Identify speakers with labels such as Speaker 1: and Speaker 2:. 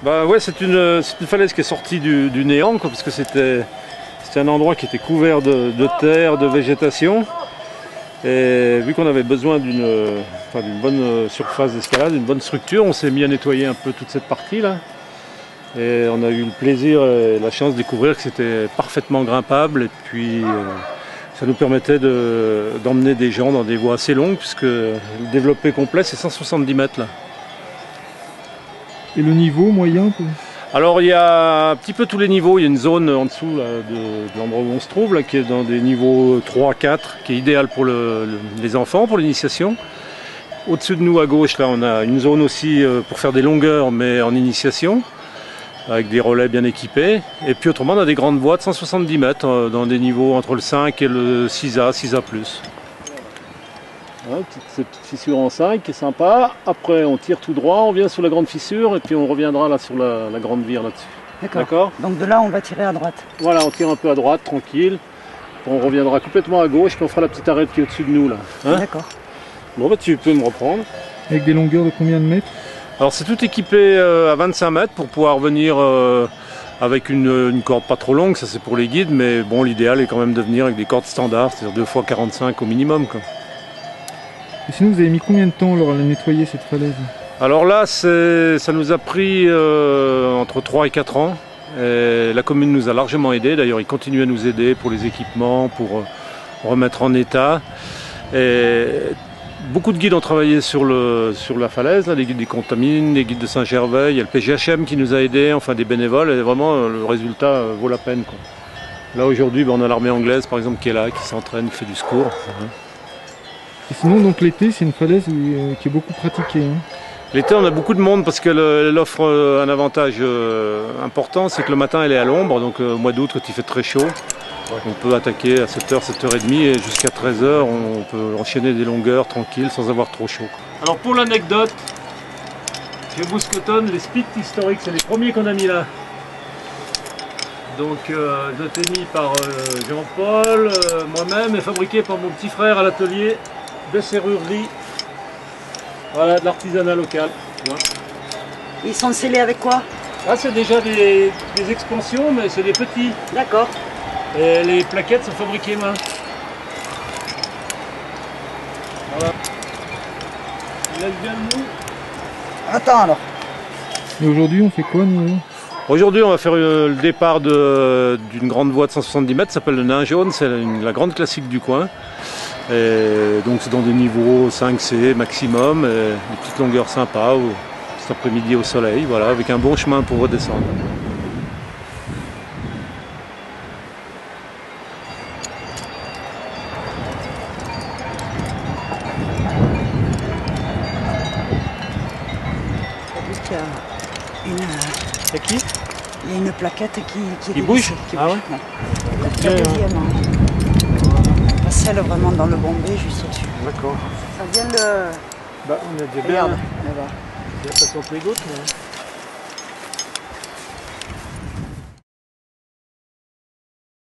Speaker 1: Bah ouais, c'est une falaise qui est sortie du néant, quoi, parce que c'était un endroit qui était couvert de terre, de végétation. Et vu qu'on avait besoin d'une bonne surface d'escalade, d'une bonne structure, on s'est mis à nettoyer un peu toute cette partie-là. Et on a eu le plaisir et la chance de découvrir que c'était parfaitement grimpable. Et puis ça nous permettait d'emmener des gens dans des voies assez longues, puisque le développé complet c'est 170 mètres là.
Speaker 2: Et le niveau moyen
Speaker 1: Alors il y a un petit peu tous les niveaux, il y a une zone en dessous là, de l'endroit où on se trouve, là, qui est dans des niveaux 3-4, qui est idéal pour les enfants, pour l'initiation. Au-dessus de nous à gauche, là, on a une zone aussi pour faire des longueurs, mais en initiation, avec des relais bien équipés. Et puis autrement, on a des grandes voies de 170 mètres, dans des niveaux entre le 5 et le 6A, 6A+. Hein, cette petite fissure en 5 qui est sympa. Après on tire tout droit, on vient sur la grande fissure et puis on reviendra là sur la grande vire là-dessus.
Speaker 3: D'accord. Donc de là on va tirer à droite.
Speaker 1: Voilà, on tire un peu à droite, tranquille. On reviendra complètement à gauche puis on fera la petite arête qui est au-dessus de nous là. Hein?
Speaker 3: D'accord.
Speaker 1: Bon bah tu peux me reprendre.
Speaker 2: Avec des longueurs de combien de mètres?
Speaker 1: Alors c'est tout équipé à 25 mètres pour pouvoir venir avec une corde pas trop longue, ça c'est pour les guides, mais bon l'idéal est quand même de venir avec des cordes standards, c'est-à-dire 2 x 45 au minimum, quoi.
Speaker 2: Et sinon, vous avez mis combien de temps alors, à nettoyer cette falaise?
Speaker 1: Alors là, ça nous a pris entre 3 et 4 ans. Et la commune nous a largement aidés. D'ailleurs, ils continuent à nous aider pour les équipements, pour remettre en état. Et beaucoup de guides ont travaillé sur la falaise, là, les guides des Contamines, les guides de Saint-Gervais. Il y a le PGHM qui nous a aidés, enfin des bénévoles. Et vraiment, le résultat vaut la peine, quoi. Là, aujourd'hui, on a l'armée anglaise, par exemple, qui est là, qui s'entraîne, qui fait du secours.
Speaker 2: Et sinon, donc l'été, c'est une falaise qui est beaucoup pratiquée. Hein.
Speaker 1: L'été, on a beaucoup de monde parce qu'elle offre un avantage important, c'est que le matin, elle est à l'ombre. Donc au mois d'août, quand il fait très chaud, on peut attaquer à 7h, 7h30 et jusqu'à 13h, on peut enchaîner des longueurs tranquilles sans avoir trop chaud. Alors pour l'anecdote, chez Bousquetonne, les spits historiques, c'est les premiers qu'on a mis là. Donc ils ont été mis par Jean-Paul, moi-même, et fabriqués par mon petit frère à l'atelier de serrurerie. Voilà, de l'artisanat local.
Speaker 3: Ils sont scellés avec quoi?
Speaker 1: Ah, c'est déjà des expansions, mais c'est des petits.
Speaker 3: D'accord.
Speaker 1: Et les plaquettes sont fabriquées main. Voilà. Il laisse bien le mou.
Speaker 3: Attends alors.
Speaker 2: Et aujourd'hui, on fait quoi, nous?
Speaker 1: Aujourd'hui, on va faire le départ d'une grande voie de 170 mètres, ça s'appelle le Nain Jaune, c'est la grande classique du coin. Et donc c'est dans des niveaux 5C maximum, et des petites longueurs sympas cet après-midi au soleil, voilà, avec un bon chemin pour redescendre.
Speaker 3: C'est qui? Il y a une plaquette qui
Speaker 1: bouge. Ah ouais,
Speaker 3: La deuxième. La selle vraiment dans le bombé, juste au-dessus.
Speaker 1: D'accord.
Speaker 3: Ça vient de...
Speaker 1: Bah, on a déjà
Speaker 3: Regarde,
Speaker 1: bien. Ça sent les gouttes, mais...